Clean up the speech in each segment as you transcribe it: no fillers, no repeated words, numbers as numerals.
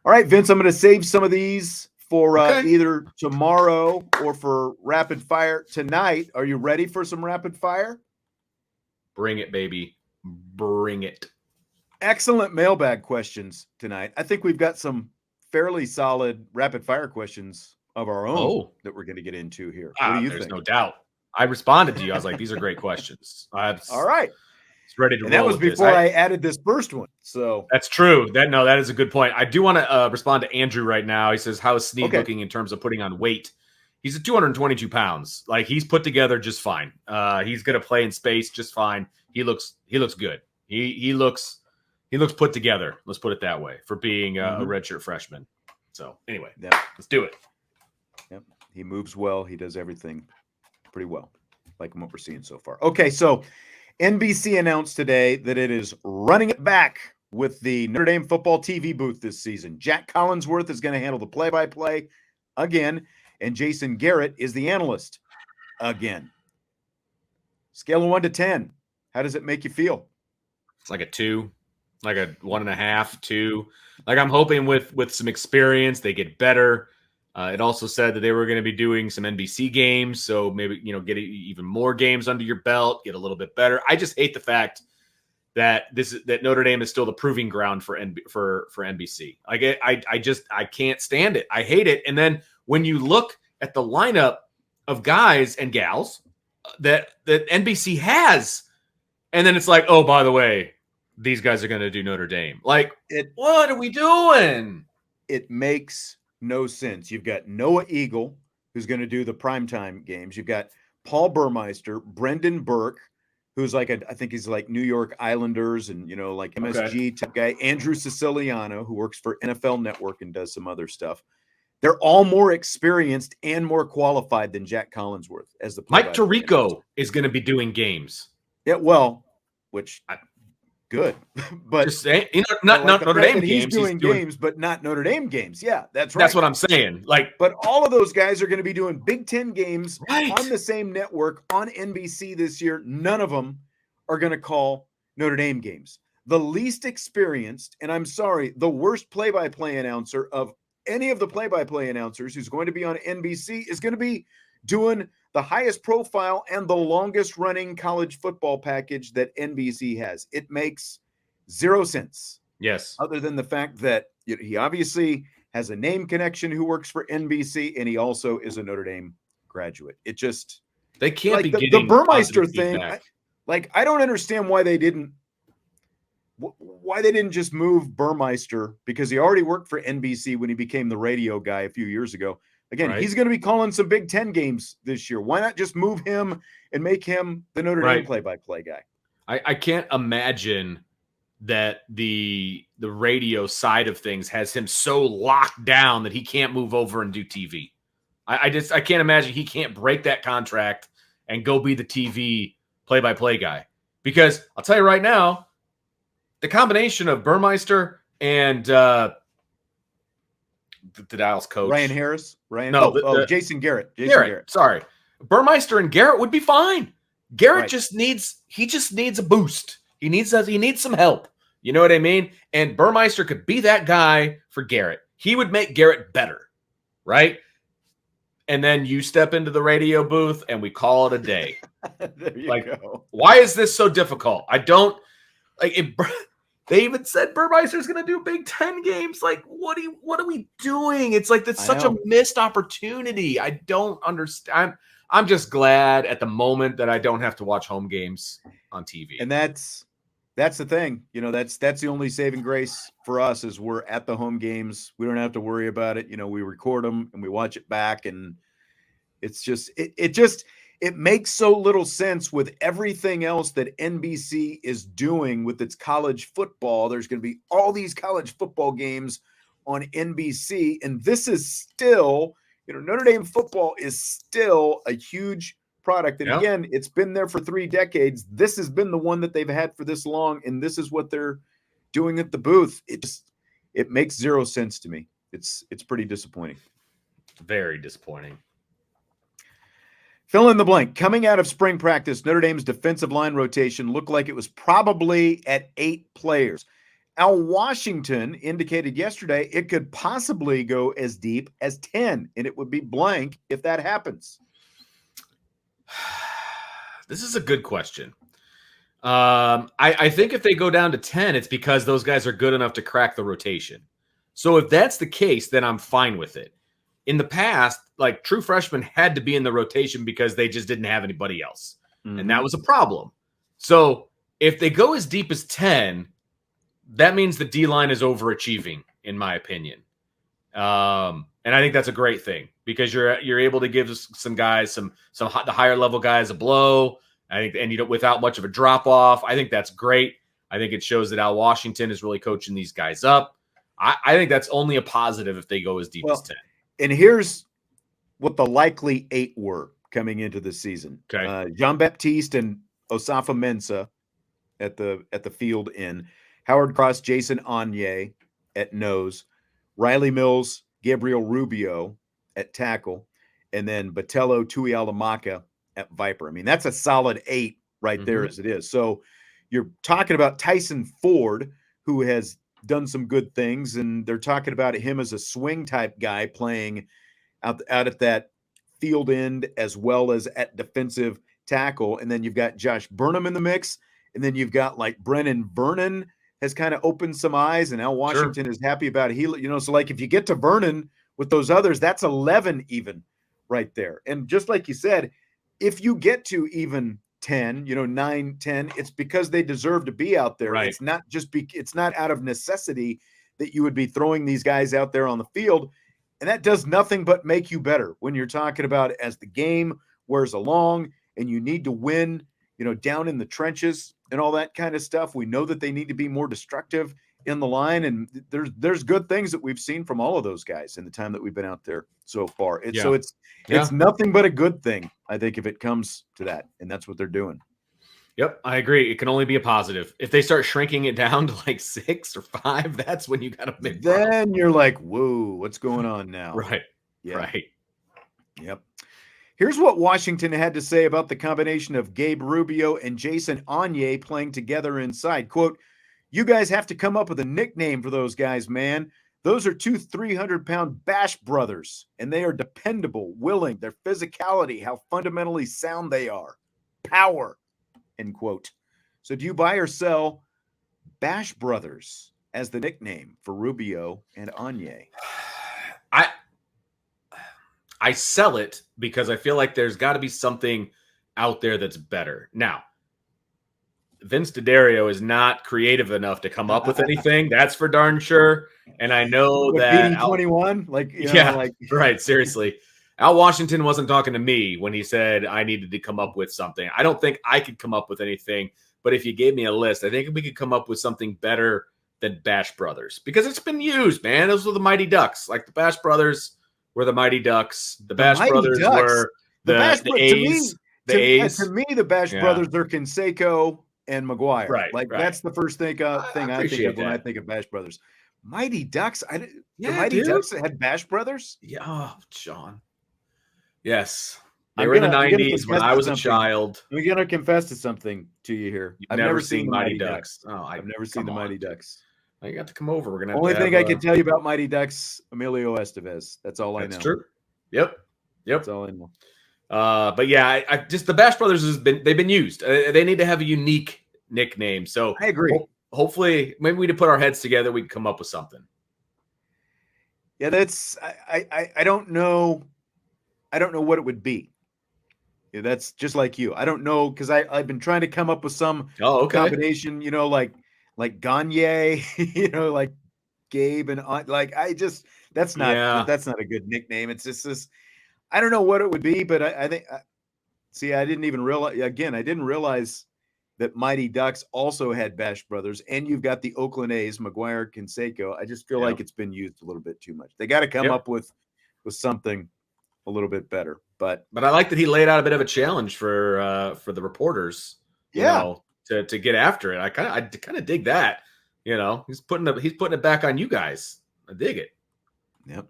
All right, Vince, I'm going to save some of these for Okay. either tomorrow or for rapid fire tonight. Are you ready for some rapid fire? Bring it, baby. Bring it. Excellent mailbag questions tonight. I think we've got some fairly solid rapid fire questions of our own that we're going to get into here. What do you There's think? no doubt. I responded to you. I was like, these are great questions. All right. It's ready to And roll that was with before this. I added this first one. So that's true. That is a good point. I do want to respond to Andrew right now. He says, how is Snead looking in terms of putting on weight? He's at 222 pounds. Like, he's put together just fine. He's going to play in space just fine. He looks good. He looks put together. Let's put it that way, for being a redshirt freshman. So anyway, let's do it. Yep. He moves well. He does everything pretty well, like what we're seeing so far. Okay, so NBC announced today that it is running it back with the Notre Dame football TV booth this season. Jack Collinsworth is going to handle the play-by-play again, and Jason Garrett is the analyst again. Scale of 1 to 10, how does it make you feel? It's like a 2, like a 1.5, 2. Like, I'm hoping with some experience, they get better. It also said that they were going to be doing some NBC games, so maybe, get even more games under your belt, get a little bit better. I just hate the fact that that Notre Dame is still the proving ground for NBC. Like, I can't stand it. I hate it. And then when you look at the lineup of guys and gals that NBC has, and then it's like, oh, by the way, these guys are going to do Notre Dame. Like, what are we doing? It makes no sense. You've got Noah Eagle, who's going to do the primetime games. You've got Paul Burmeister, Brendan Burke, who's I think he's like New York Islanders and, like MSG type guy. Andrew Siciliano, who works for NFL Network and does some other stuff. They're all more experienced and more qualified than Jack Collinsworth as the Mike Tirico is going to be doing games. Yeah, well, good, but just saying, not Notre Dame games. He's doing games, but not Notre Dame games. Yeah, that's right. That's what I'm saying. Like, but all of those guys are going to be doing Big Ten games on the same network on NBC this year. None of them are going to call Notre Dame games. The least experienced, and I'm sorry, the worst play-by-play announcer of any of the play-by-play announcers who's going to be on NBC is going to be doing the highest profile and the longest running college football package that NBC has. It makes zero sense. Yes. Other than the fact that he obviously has a name connection who works for NBC, and he also is a Notre Dame graduate. It just, they can't be getting the Burmeister thing. I don't understand why they didn't just move Burmeister, because he already worked for NBC when he became the radio guy a few years ago. Again, he's going to be calling some Big Ten games this year. Why not just move him and make him the Notre Dame play-by-play guy? I can't imagine that the radio side of things has him so locked down that he can't move over and do TV. I can't imagine he can't break that contract and go be the TV play-by-play guy. Because I'll tell you right now, the combination of Burmeister and the Dallas coach, Ryan Harris, Jason Garrett. Garrett. Sorry, Burmeister and Garrett would be fine. Garrett just needs a boost. He needs some help. You know what I mean? And Burmeister could be that guy for Garrett. He would make Garrett better, right? And then you step into the radio booth and we call it a day. There you go. Why is this so difficult? I don't like it. They even said Burmeister's going to do Big Ten games. Like, what are we doing? It's like that's such a missed opportunity. I don't understand. I'm just glad at the moment that I don't have to watch home games on TV. And that's the thing. That's the only saving grace for us is we're at the home games. We don't have to worry about it. We record them and we watch it back, and it's just it makes so little sense with everything else that NBC is doing with its college football. There's going to be all these college football games on NBC, and this is still, Notre Dame football is still a huge product. And again, it's been there for 3 decades. This has been the one that they've had for this long, and this is what they're doing at the booth. It makes zero sense to me. It's pretty disappointing. Very disappointing. Fill in the blank. Coming out of spring practice, Notre Dame's defensive line rotation looked like it was probably at 8 players. Al Washington indicated yesterday it could possibly go as deep as 10, and it would be blank if that happens. This is a good question. I think if they go down to 10, it's because those guys are good enough to crack the rotation. So if that's the case, then I'm fine with it. In the past, like true freshmen had to be in the rotation because they just didn't have anybody else. Mm-hmm. And that was a problem. So if they go as deep as 10, that means the D-line is overachieving, in my opinion. And I think that's a great thing because you're able to give some guys, the higher level guys a blow. I think, and without much of a drop off. I think that's great. I think it shows that Al Washington is really coaching these guys up. I think that's only a positive if they go as deep as 10. And here's what the likely 8 were coming into the season. Okay. Jean-Baptiste and Osafa Mensah at the field in, Howard Cross, Jason Onye at nose, Riley Mills, Gabriel Rubio at tackle, and then Botello Tuialamaka at Viper. I mean, that's a solid 8 right there as it is. So you're talking about Tyson Ford, who has done some good things, and they're talking about him as a swing type guy playing out at that field end as well as at defensive tackle. And then you've got Josh Burnham in the mix, and then you've got like Brennan Vernon has kind of opened some eyes, and Al Washington is happy about it. So like if you get to Vernon with those others, that's 11 even right there. And just like you said, if you get to even 10, 9, 10, it's because they deserve to be out there. Right. It's not it's not out of necessity that you would be throwing these guys out there on the field. And that does nothing but make you better when you're talking about as the game wears along and you need to win, down in the trenches and all that kind of stuff. We know that they need to be more destructive in the line. And there's good things that we've seen from all of those guys in the time that we've been out there so far. So it's nothing but a good thing, I think, if it comes to that. And that's what they're doing. Yep, I agree. It can only be a positive. If they start shrinking it down to like 6 or 5, that's when you got a big problem. Then you're like, whoa, what's going on now? Right. Yeah. Right. Yep. Here's what Washington had to say about the combination of Gabe Rubio and Jason Onye playing together inside. Quote, "You guys have to come up with a nickname for those guys, man. Those are 2 300-pound bash brothers, and they are dependable, willing, their physicality, how fundamentally sound they are. Power," end quote. So do you buy or sell Bash Brothers as the nickname for Rubio and Onye? I sell it because I feel like there's got to be something out there that's better. Now, Vince D'Addario is not creative enough to come up with anything. That's for darn sure. And I know that beating 21, right. Seriously, Al Washington wasn't talking to me when he said I needed to come up with something. I don't think I could come up with anything. But if you gave me a list, I think we could come up with something better than Bash Brothers because it's been used, man. Those were the Mighty Ducks. Like the Bash Brothers were the Mighty Ducks. The Bash Brothers were the A's. To me, the Bash Brothers are Canseco and McGuire. Right. That's the first thing I think of when I think of Bash Brothers. Mighty Ducks. The Mighty Ducks had Bash Brothers. Yeah, oh, Sean. Yes, they were in the 90s when I was a child. I'm gonna confess to something to you here. I've never seen the Mighty Ducks. Oh, I've never seen the Mighty Ducks. You got to come over. We're gonna. Only thing I can tell you about Mighty Ducks, Emilio Estevez. That's all I know. That's true. Yep. That's all I know. But yeah, I just the Bash Brothers they've been used. They need to have a unique nickname. So I agree. Hopefully, maybe we need to put our heads together. We can come up with something. Yeah, that's I don't know. I don't know what it would be. Yeah, that's just like you. I don't know because I've been trying to come up with some combination. Like Gagne, like Gabe and that's not a good nickname. It's just this. I don't know what it would be, but I think. I didn't even realize. Again, I didn't realize that Mighty Ducks also had Bash Brothers, and you've got the Oakland A's, McGuire, Canseco. I just feel like it's been used a little bit too much. They got to come up with something a little bit better. But I like that he laid out a bit of a challenge for the reporters. To get after it. I kind of dig that. He's putting it back on you guys. I dig it. Yep.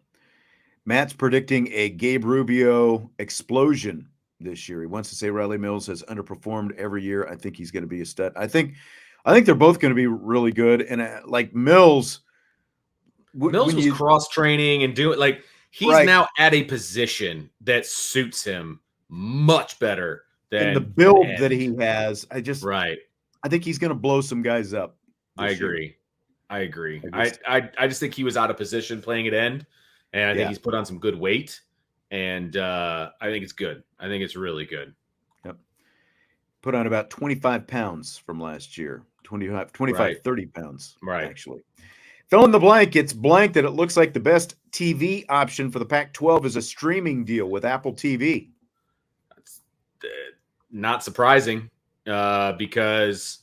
Matt's predicting a Gabe Rubio explosion this year. He wants to say Riley Mills has underperformed every year. I think he's going to be a stud. I think I think they're both going to be really good. And like Mills, Mills when was you cross training and doing like he's right now at a position that suits him much better in the than an build that end. he has, Right. I think he's going to blow some guys up I this year. agree. I agree. I I, just I just think he was out of position playing at end, and I think yeah. he's put on some good weight, and I think it's good. I think it's really good. Yep. Put on about 25 pounds from last year. 25, Right. 30 pounds, Right. actually. Fill in the blank. It's blank that it looks like the best TV option for the Pac-12 is a streaming deal with Apple TV. That's not surprising because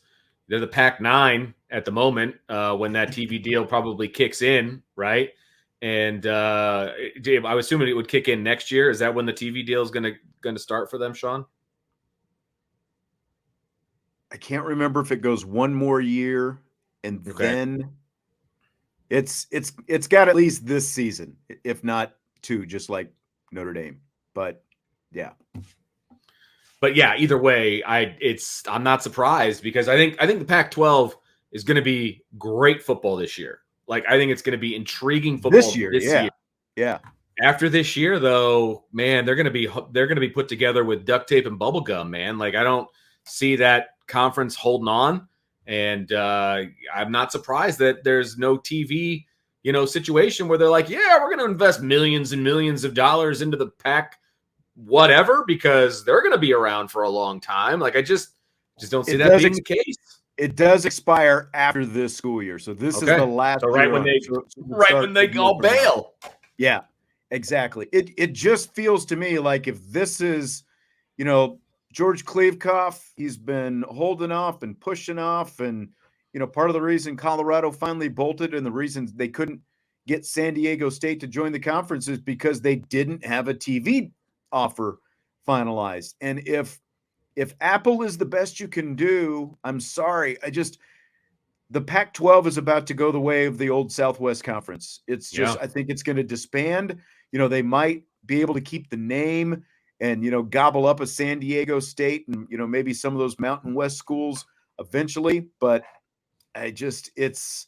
they're the Pac-9 at the moment when that TV deal probably kicks in, right? And Dave, I was assuming it would kick in next year. Is that when the TV deal is going to start for them, Sean? I can't remember if it goes one more year and then it's got at least this season, if not two, just like Notre Dame. But yeah. But yeah, either way, I'm not surprised because I think the Pac-12 is going to be great football this year. Like I think it's going to be intriguing football This year, yeah. Yeah. After this year, though, man, they're going to be put together with duct tape and bubble gum, man. Like I don't see that conference holding on, and I'm not surprised that there's no TV, situation where they're like, yeah, we're going to invest millions and millions of dollars into the Pac, whatever, because they're going to be around for a long time. Like I just don't see that being the case. It does expire after this school year, so this is the last. So right year when they all bail. Yeah, exactly. It just feels to me like if this is, George Kliavkoff, he's been holding off and pushing off, and part of the reason Colorado finally bolted and the reason they couldn't get San Diego State to join the conference is because they didn't have a TV offer finalized. And if Apple is the best you can do, I'm sorry. The Pac-12 is about to go the way of the old Southwest Conference. It's just, I think it's going to disband. They might be able to keep the name and, gobble up a San Diego State and, maybe some of those Mountain West schools eventually. But it's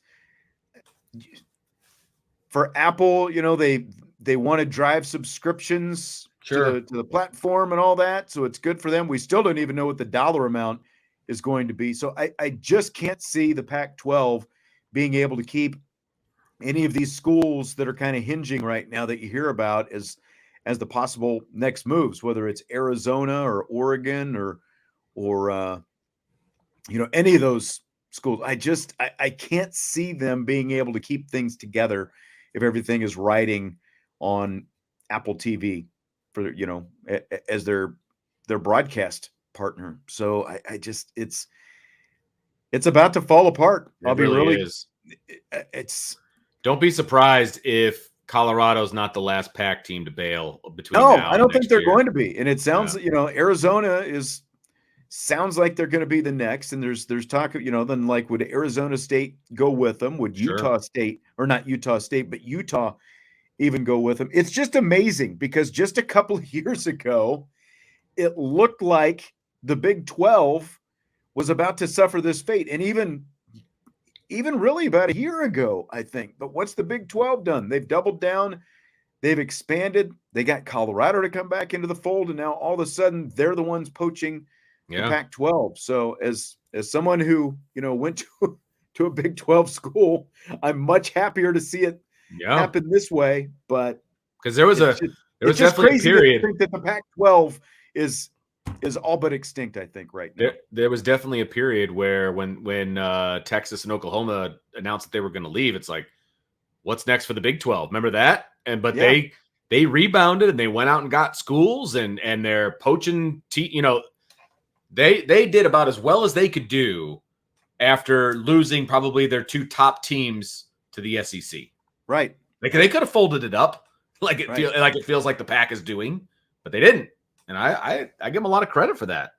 for Apple, they want to drive subscriptions to the platform and all that. So it's good for them. We still don't even know what the dollar amount is going to be. So I just can't see the Pac-12 being able to keep any of these schools that are kind of hinging right now that you hear about as the possible next moves, whether it's Arizona or Oregon or any of those schools. I can't see them being able to keep things together if everything is riding on Apple TV for as their broadcast partner. So it's about to fall apart. I'll be really don't be surprised if Colorado's not the last Pac team to bail between now I don't think they're year. going to be. And it sounds Arizona sounds like they're going to be the next. And there's talk of, then like would Arizona State go with them? Would Utah State, or not Utah State, but Utah even go with them? It's just amazing because just a couple of years ago, it looked like the Big 12 was about to suffer this fate. And even really about a year ago, I think. But what's the Big 12 done? They've doubled down. They've expanded. They got Colorado to come back into the fold. And now all of a sudden they're the ones poaching the Pac-12. So as someone who, went to a Big 12 school, I'm much happier to see it happen this way. But because there was definitely a period. I think that the Pac-12 is all but extinct, I think, right now. There was definitely a period where when Texas and Oklahoma announced that they were going to leave, it's like, what's next for the Big 12? Remember that? But they rebounded and they went out and got schools and they're poaching. They did about as well as they could do after losing probably their two top teams to the SEC. Right. Like they could have folded it up like it feels like the Pac is doing, but they didn't. And I give them a lot of credit for that.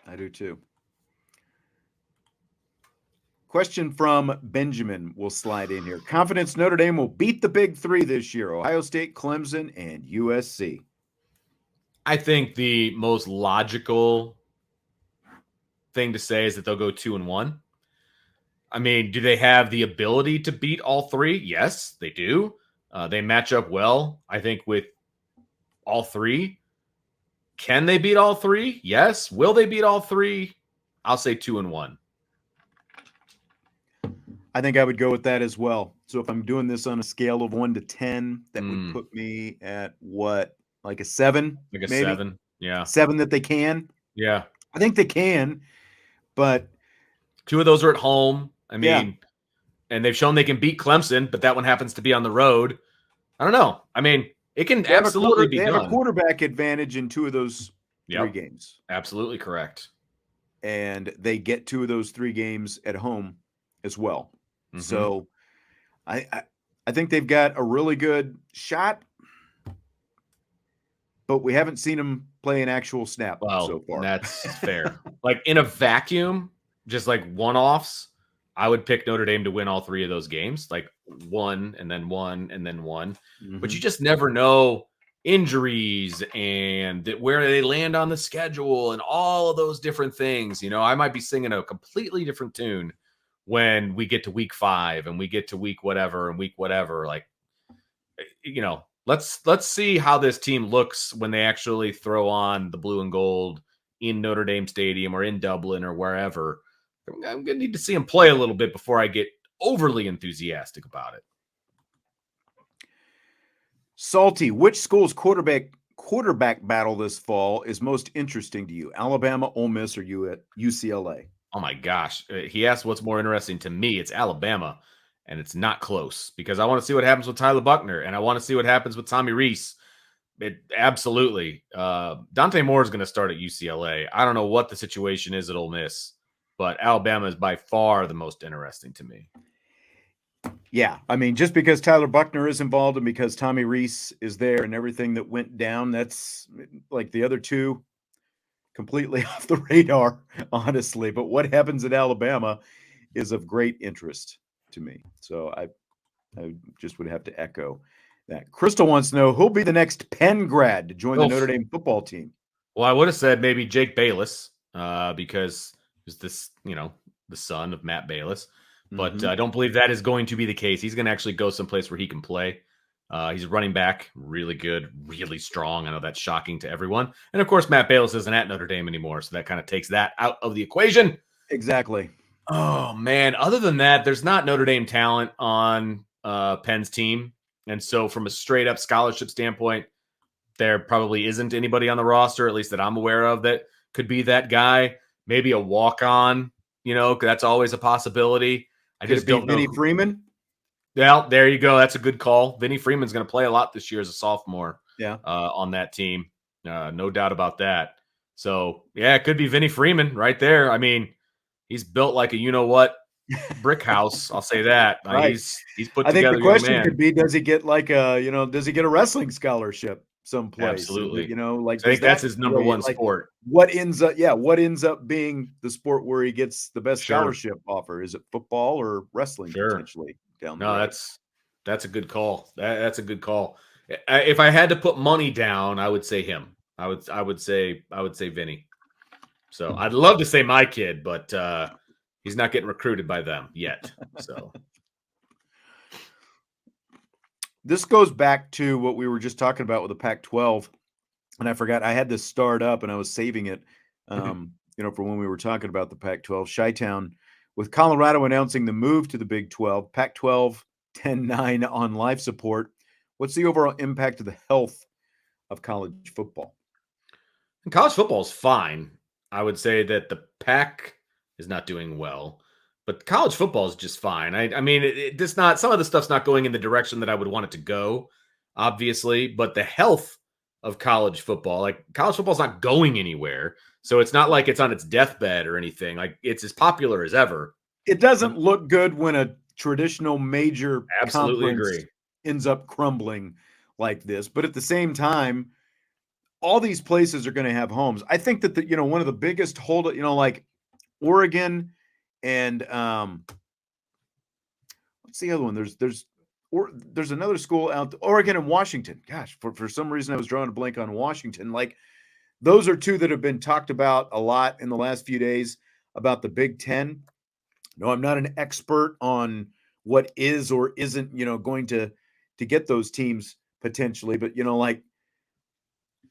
I do too. Question from Benjamin will slide in here. Confidence Notre Dame will beat the Big Three this year: Ohio State, Clemson, and USC. I think the most logical thing to say is that they'll go 2-1. I mean, do they have the ability to beat all three? Yes, they do. They match up well, I think, with all three. Can they beat all three? Yes. Will they beat all three? I'll say 2-1. I think I would go with that as well. So if I'm doing this on a scale of 1 to 10, that would put me at what, like a 7? Like a maybe? 7. Yeah. 7 that they can. Yeah. I think they can, but 2 of those are at home. I mean, and they've shown they can beat Clemson, but that one happens to be on the road. I don't know. I mean, it can absolutely be done. They have a quarterback advantage in 2 of those 3 games. Absolutely correct. And they get 2 of those 3 games at home as well. Mm-hmm. So I think they've got a really good shot, but we haven't seen them play an actual snap so far. That's fair. Like in a vacuum, just like one-offs, I would pick Notre Dame to win all 3 of those games, like 1 and then 1 and then 1. Mm-hmm. But you just never know injuries and where they land on the schedule and all of those different things. You know, I might be singing a completely different tune when we get to week 5 and we get to week whatever and week whatever. Like, you know, let's see how this team looks when they actually throw on the blue and gold in Notre Dame Stadium or in Dublin or wherever. I'm going to need to see him play a little bit before I get overly enthusiastic about it. Salty, which school's quarterback battle this fall is most interesting to you? Alabama, Ole Miss, or UCLA? Oh my gosh. He asked what's more interesting to me. It's Alabama, and it's not close because I want to see what happens with Tyler Buchner, and I want to see what happens with Tommy Rees. Absolutely. Dante Moore is going to start at UCLA. I don't know what the situation is at Ole Miss, but Alabama is by far the most interesting to me. Yeah, I mean, just because Tyler Buchner is involved and because Tommy Rees is there and everything that went down, that's like the other 2 completely off the radar, honestly. But what happens at Alabama is of great interest to me. So I just would have to echo that. Crystal wants to know who'll be the next Penn grad to join the Notre Dame football team. Well, I would have said maybe Jake Bayless because he's this, you know, the son of Matt Bayless. But I don't believe that is going to be the case. He's going to actually go someplace where he can play. He's a running back, really good, really strong. I know that's shocking to everyone. And, of course, Matt Bayless isn't at Notre Dame anymore, so that kind of takes that out of the equation. Exactly. Oh, man. Other than that, there's not Notre Dame talent on Penn's team. And so from a straight-up scholarship standpoint, there probably isn't anybody on the roster, at least that I'm aware of, that could be that guy. Maybe a walk-on, you know, that's always a possibility. I just don't know. Vinny Freeman? Well, there you go. That's a good call. Vinny Freeman's going to play a lot this year as a sophomore on that team. No doubt about that. So, yeah, it could be Vinny Freeman right there. I mean, he's built like a you-know-what brick house. I'll say that. Right. He's put I together. I think the question could be, does he get like does he get a wrestling scholarship someplace? Absolutely. You know, like I think that's his number one sport. What ends up being the sport where he gets the best scholarship offer? Is it football or wrestling potentially down the road? That's a good call. That's a good call. If I had to put money down, I would say him. I would say Vinny. So I'd love to say my kid, but he's not getting recruited by them yet. So this goes back to what we were just talking about with the Pac-12, and I forgot I had this start up and I was saving it, for when we were talking about the Pac-12. Chi-Town, with Colorado announcing the move to the Big 12, Pac-12 10-9 on life support. What's the overall impact of the health of college football? And college football is fine. I would say that the Pac is not doing well. But college football is just fine. I mean, it's not, some of the stuff's not going in the direction that I would want it to go, obviously. But the health of college football, like college football's not going anywhere. So it's not like it's on its deathbed or anything. Like it's as popular as ever. It doesn't look good when a traditional major Absolutely conference agree. Ends up crumbling like this. But at the same time, all these places are going to have homes. I think that one of the biggest like Oregon and what's the other one? There's another school out there, Oregon and Washington. Gosh, for some reason I was drawing a blank on Washington. Like those are 2 that have been talked about a lot in the last few days. about the Big Ten. No, I'm not an expert on what is or isn't, going to get those teams potentially, but like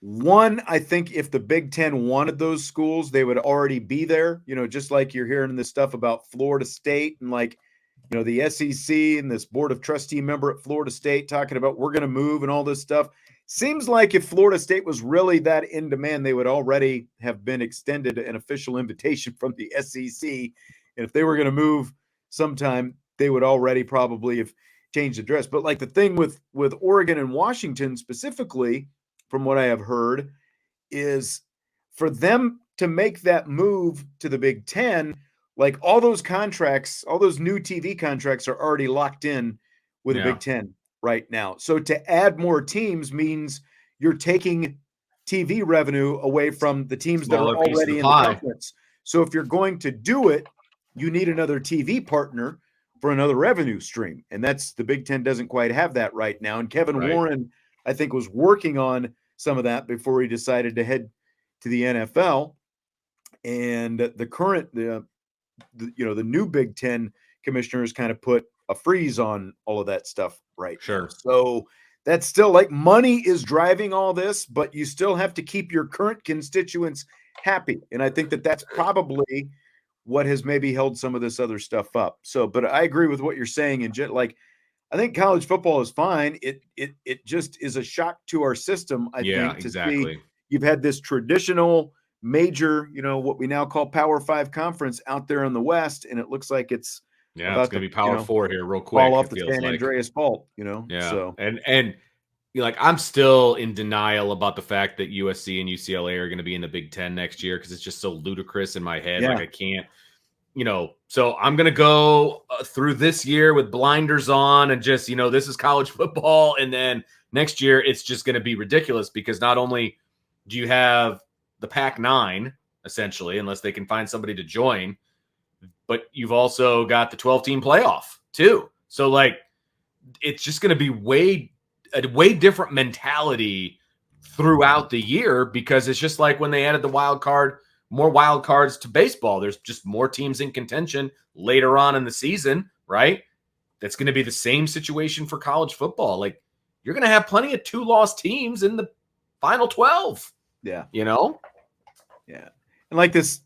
one, I think if the Big Ten wanted those schools, they would already be there. Just like you're hearing this stuff about Florida State and like, the SEC and this board of trustee member at Florida State talking about we're going to move and all this stuff. Seems like if Florida State was really that in demand, they would already have been extended an official invitation from the SEC. And if they were going to move sometime, they would already probably have changed address. But like the thing with Oregon and Washington specifically, from what I have heard, is for them to make that move to the Big Ten, like all those contracts, all those new TV contracts are already locked in with the Big Ten right now. So to add more teams means you're taking TV revenue away from the teams that are already in the conference. So if you're going to do it, you need another TV partner for another revenue stream. And that's the Big Ten doesn't quite have that right now. And Kevin Warren, I think, was working on some of that before he decided to head to the NFL. And the current, the new Big Ten commissioners kind of put a freeze on all of that stuff right now. So that's still like money is driving all this, but you still have to keep your current constituents happy. And I think that that's probably what has maybe held some of this other stuff up. So, but I agree with what you're saying. And like, I think college football is fine. It just is a shock to our system, I think, to see you've had this traditional major, what we now call Power 5 conference out there in the West, and it looks like it's it's going to be Power 4 here real quick. Fall off the San Andreas fault, Yeah. So and like I'm still in denial about the fact that USC and UCLA are going to be in the Big Ten next year because it's just so ludicrous in my head. Like I can't. So I'm going to go through this year with blinders on and just, this is college football. And then next year, it's just going to be ridiculous because not only do you have the Pac-9, essentially, unless they can find somebody to join, but you've also got the 12-team playoff too. So like, it's just going to be a way different mentality throughout the year because it's just like when they added the wild card, more wild cards to baseball. There's just more teams in contention later on in the season, right? That's going to be the same situation for college football. Like you're going to have plenty of 2-loss teams in the final 12. Yeah. Yeah. And like the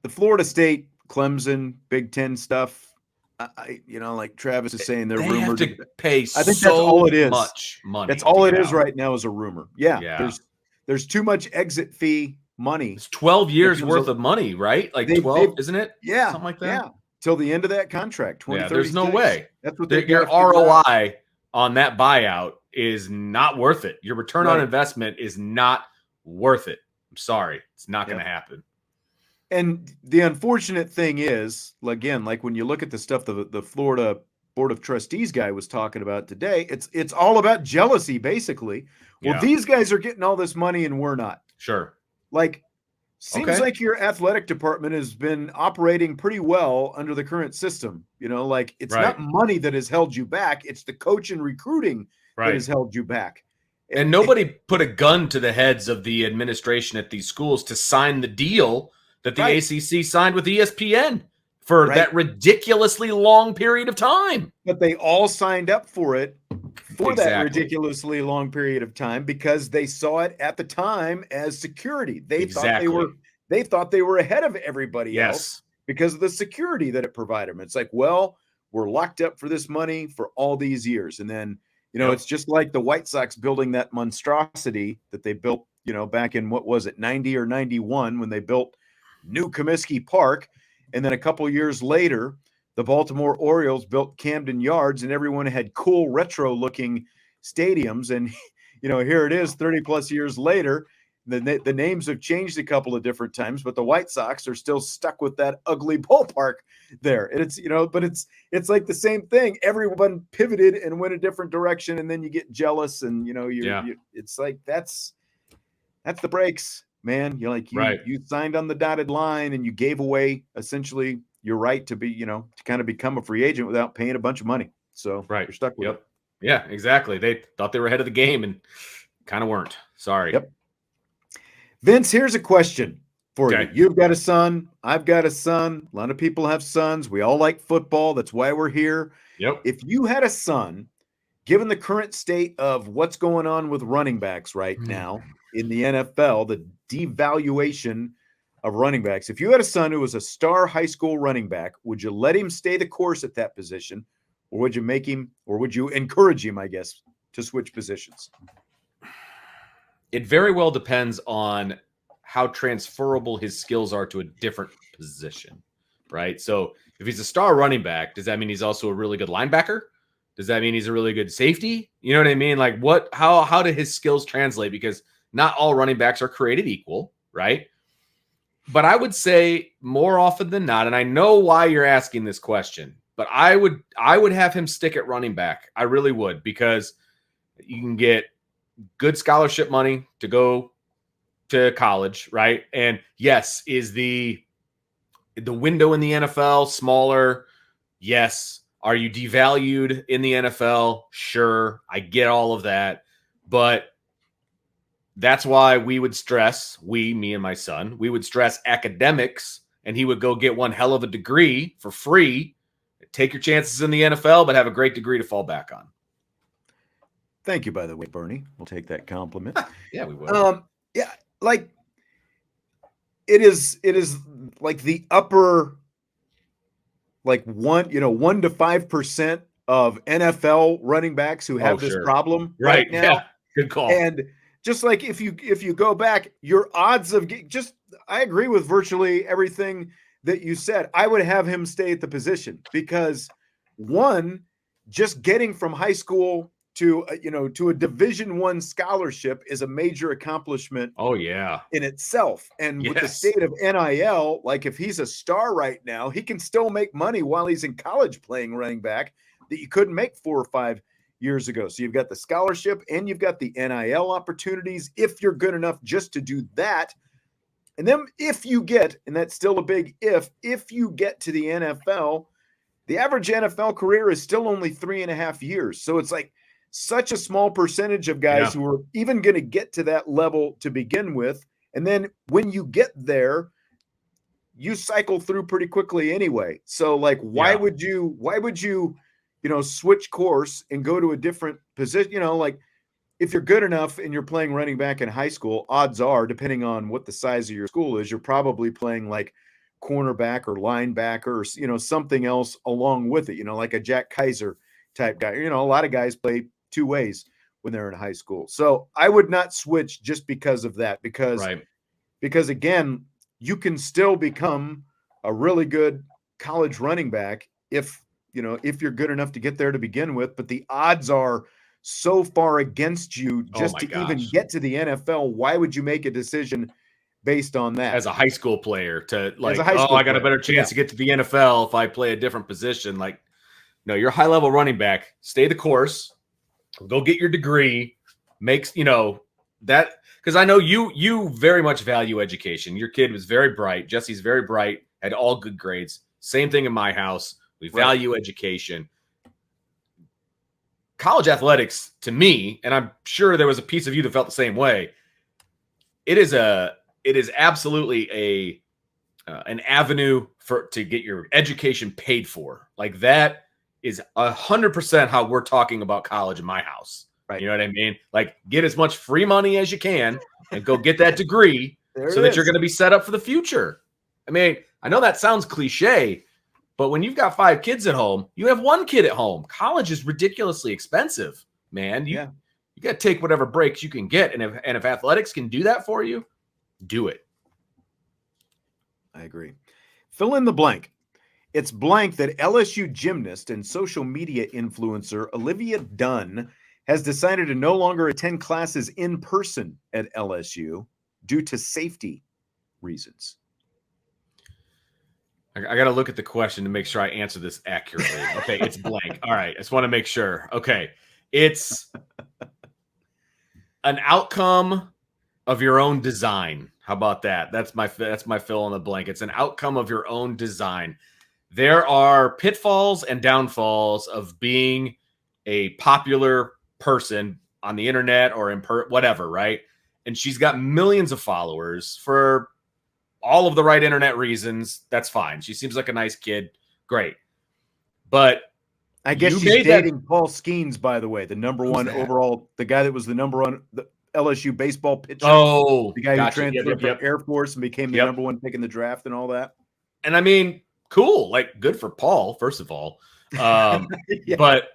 Florida State, Clemson, Big Ten stuff, like Travis is saying, they're rumored to pay. I think that's all it is. Much money. That's all it is right now is a rumor. Yeah. There's too much exit fee money. It's 12 years worth of money, right? Like 12, isn't it? Yeah. Something like that. Yeah. Till the end of that contract. There's no way. That's what your ROI on that buyout is not worth it. Your return on investment is not worth it. I'm sorry. It's not going to happen. And the unfortunate thing is, again, like when you look at the stuff the Florida Board of Trustees guy was talking about today, it's all about jealousy, basically. Well, these guys are getting all this money and we're not. Sure. Like, seems like your athletic department has been operating pretty well under the current system. Like it's not money that has held you back. It's the coach and recruiting that has held you back. And nobody put a gun to the heads of the administration at these schools to sign the deal that the ACC signed with ESPN for that ridiculously long period of time. But they all signed up for it for that ridiculously long period of time because they saw it at the time as security. They thought they were ahead of everybody else because of the security that it provided them. It's like, well, we're locked up for this money for all these years. And then, it's just like the White Sox building that monstrosity that they built, back in, 90 or 91 when they built New Comiskey Park. And then a couple years later, the Baltimore Orioles built Camden Yards and everyone had cool retro looking stadiums. And, here it is 30 plus years later. The names have changed a couple of different times, but the White Sox are still stuck with that ugly ballpark there. And it's, but it's like the same thing. Everyone pivoted and went a different direction. And then you get jealous and, it's like, that's the breaks, man. You're like, you signed on the dotted line and you gave away essentially your right to be, to kind of become a free agent without paying a bunch of money. So you're stuck with it. Yeah, exactly. They thought they were ahead of the game and kind of weren't. Sorry. Yep. Vince, here's a question. for Okay. you. You've got a son. I've got a son. A lot of people have sons. We all like football. That's why we're here. Yep. If you had a son, given the current state of what's going on with running backs right now in the NFL, the devaluation of running backs, if you had a son who was a star high school running back, would you let him stay the course at that position, or would you make him, or would you encourage him, I guess, to switch positions? It very well depends on how transferable his skills are to a different position, right? So if he's a star running back, does that mean he's also a really good linebacker? Does that mean he's a really good safety? You know what I mean? Like how do his skills translate? Because not all running backs are created equal, right? But I would say more often than not, and I know why you're asking this question, but I would have him stick at running back. I really would, because you can get good scholarship money to go to college, right? And yes, is the window in the NFL smaller? Yes. Are you devalued in the NFL? Sure. I get all of that. But that's why we would stress, me and my son, we would stress academics, and he would go get one hell of a degree for free. Take your chances in the NFL, but have a great degree to fall back on. Thank you, by the way, Bernie. We'll take that compliment. Yeah, we will. Yeah, like it is like the upper, like 1 to 5% of NFL running backs who have this problem right now. Yeah. Good call. And just like if you go back, your odds of I agree with virtually everything that you said. I would have him stay at the position because one, just getting from high school to a Division I scholarship is a major accomplishment. Oh yeah, in itself. And with the state of NIL, like if he's a star right now, he can still make money while he's in college playing running back that you couldn't make 4 or 5 years ago. So you've got the scholarship and you've got the NIL opportunities if you're good enough just to do that. And then if you get, and that's still a big if you get to the NFL, the average NFL career is still only 3.5 years. So it's like such a small percentage of guys who are even going to get to that level to begin with. And then when you get there, you cycle through pretty quickly anyway. So like, why would you, switch course and go to a different position? Like if you're good enough and you're playing running back in high school, odds are, depending on what the size of your school is, you're probably playing like cornerback or linebacker or, something else along with it, like a Jack Kaiser type guy. A lot of guys play 2 ways when they're in high school. So I would not switch just because of that, because again, you can still become a really good college running back if you're good enough to get there to begin with, but the odds are so far against you just to even get to the NFL. Why would you make a decision based on that? As a high school player to like, I got a better chance to get to the NFL if I play a different position. Like, no, you're a high level running back. Stay the course. Go get your degree. Makes that, because I know you very much value education. Your kid was very bright. Jesse's very bright. Had all good grades. Same thing in my house. We value education. College athletics, to me, and I'm sure there was a piece of you that felt the same way. It is absolutely an avenue to get your education paid for. Like that is 100% how we're talking about college in my house. Right. You know what I mean? Like get as much free money as you can and go get that degree so that you're going to be set up for the future. I mean, I know that sounds cliche, but when you've got 5 kids at home, you have 1 kid at home. College is ridiculously expensive, man. You got to take whatever breaks you can get. And if athletics can do that for you, do it. I agree. Fill in the blank. It's blank that LSU gymnast and social media influencer Olivia Dunn has decided to no longer attend classes in person at LSU due to safety reasons. I got to look at the question to make sure I answer this accurately. Okay, it's blank. All right, I just want to make sure. Okay, it's an outcome of your own design. How about that? That's my fill in the blank. It's an outcome of your own design. There are pitfalls and downfalls of being a popular person on the internet or in whatever, right? And she's got millions of followers for all of the right internet reasons. That's fine. She seems like a nice kid. Great. But I guess you she's made dating Paul Skeens, by the way, the number Who's one that? overall, the guy that was the number one the LSU baseball pitcher. Oh, the guy gotcha. who transferred Yep. from Air Force and became the number one pick in the draft and all that. And I mean, cool. Like, good for Paul, first of all. Yeah. But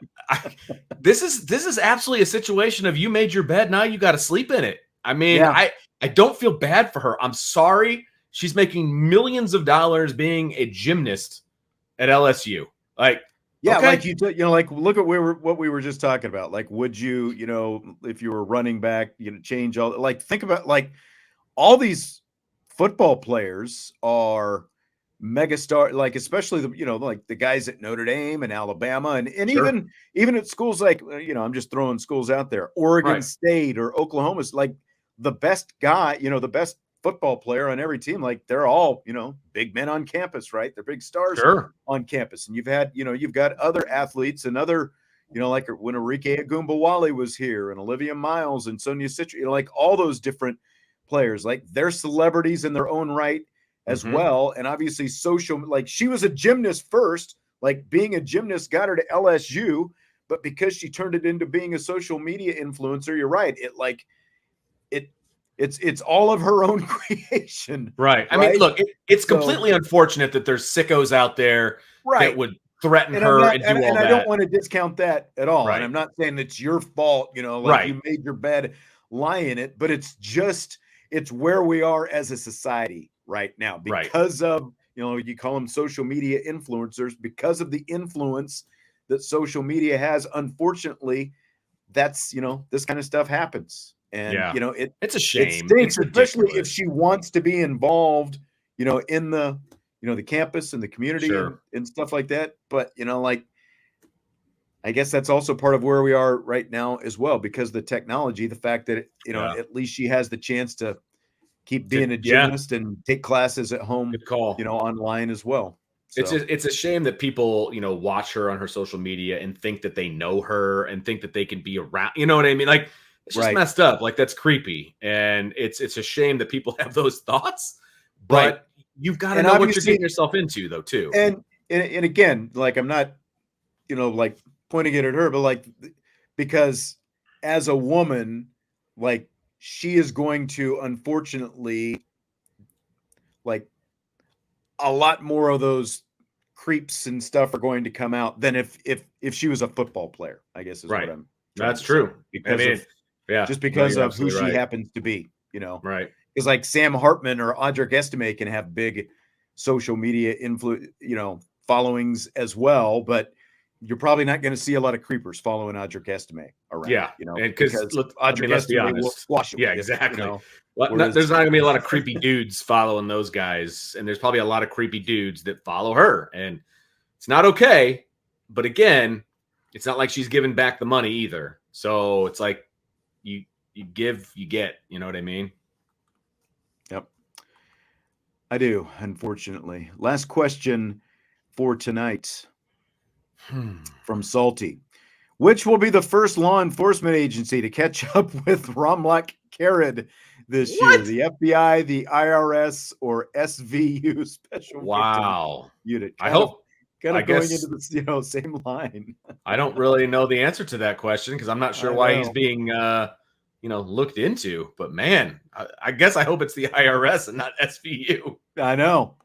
this is absolutely a situation of you made your bed, now you got to sleep in it. I mean, Yeah. I don't feel bad for her. I'm sorry. She's making millions of dollars being a gymnast at LSU. Like, Yeah, okay. like like look at what we were just talking about. Like, would you, if you were running back, change all, like, think about, like, all these football players are megastar, like, especially the, like the guys at Notre Dame and Alabama and Sure. even at schools like, I'm just throwing schools out there, Oregon Right. State or Oklahoma's, like, the best guy, the best football player on every team, like, they're all, big men on campus, right? They're big stars Sure. on campus. And you've got other athletes and other, like when Enrique Agumbawale was here and Olivia Miles and Sonia Citro, like all those different players, like they're celebrities in their own right as well. And obviously like she was a gymnast first, like being a gymnast got her to LSU, but because she turned it into being a social media influencer, you're right. It's all of her own creation. Right. I mean, look, it's completely unfortunate that there's sickos out there that would threaten her and do all that. I don't want to discount that at all. Right. And I'm not saying it's your fault, like you made your bed, lie in it, but it's where we are as a society right now because of, you call them social media influencers, because of the influence that social media has. Unfortunately, that's, this kind of stuff happens. And, it's a shame. It stinks, especially if she wants to be involved, in the, the campus and the community and stuff like that. But, like, I guess that's also part of where we are right now as well, because the technology, the fact that, at least she has the chance to keep being a gymnast and take classes at home, online as well. So. It's a shame that people, watch her on her social media and think that they know her and think that they can be around, you know what I mean? Like, it's just messed up. Like, that's creepy. And it's a shame that people have those thoughts, but you've got to know what you're getting yourself into, though, too. And again, like, I'm not, like pointing it at her, but like, because as a woman, like, she is going to, unfortunately, like, a lot more of those creeps and stuff are going to come out than if she was a football player, I guess is what I'm trying to true. say. Because just because of who she happens to be, Right. Because like Sam Hartman or Audric Estime can have big social media influence, followings as well, but you're probably not going to see a lot of creepers following Audric Estime around. Yeah, and because Audric Estime will squash them. Yeah, exactly. There's not going to be a lot of creepy dudes following those guys, and there's probably a lot of creepy dudes that follow her, and it's not okay. But again, it's not like she's giving back the money either. So it's like you give, you get. You know what I mean? Yep, I do. Unfortunately, last question for tonight. From Salty. Which will be the first law enforcement agency to catch up with Ramlak Karad this year? The FBI, the IRS, or SVU, Special Victim Unit? I hope. Kind of going into the same line. I don't really know the answer to that question because I'm not sure why he's being looked into. But man, I guess I hope it's the IRS and not SVU. I know.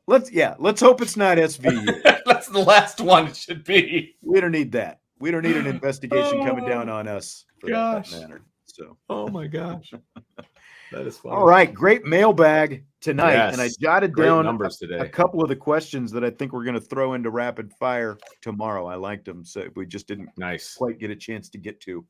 Let's hope it's not SVU. That's the last one it should be. We don't need that. We don't need an investigation coming down on us for that matter. So, oh my gosh, that is funny. All right, great mailbag tonight, and I jotted down numbers today. A couple of the questions that I think we're going to throw into rapid fire tomorrow. I liked them, so we just didn't quite get a chance to get to.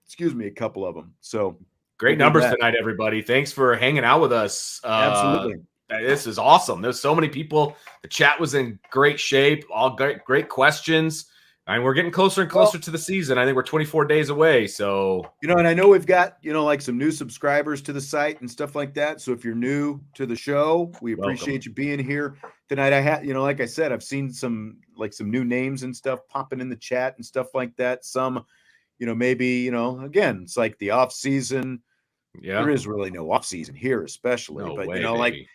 Excuse me, a couple of them. So great numbers tonight, everybody. Thanks for hanging out with us. Absolutely. This is awesome. There's so many people. The chat was in great shape. All great questions. And we're getting closer and closer to the season. I think we're 24 days away. So, and I know we've got, like some new subscribers to the site and stuff like that. So if you're new to the show, we appreciate you being here tonight. I had, like I said, I've seen some new names and stuff popping in the chat and stuff like that. Some, maybe, again, it's like the off season. Yeah. There is really no off season here, especially. No But way, like baby.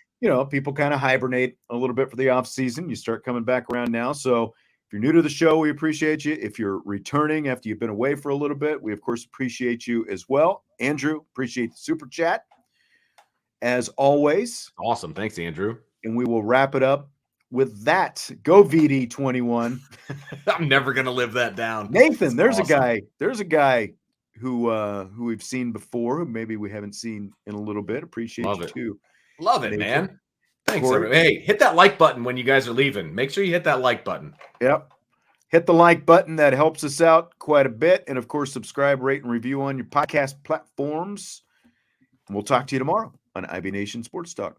people kind of hibernate a little bit for the off season. You start coming back around now. So if you're new to the show, we appreciate you. If you're returning after you've been away for a little bit, we of course appreciate you as well. Andrew, appreciate the super chat as always. Awesome. Thanks, Andrew. And we will wrap it up with that. Go VD21. I'm never gonna live that down. Nathan, there's awesome. a guy who we've seen before, who maybe we haven't seen in a little bit. Appreciate Love you it. too. Love it, Nathan. man. Thanks, Corey. everybody. Hey, hit that like button when you guys are leaving. Make sure you hit that like button. Yep. Hit the like button. That helps us out quite a bit. And of course, subscribe, rate, and review on your podcast platforms. And we'll talk to you tomorrow on IB Nation Sports Talk.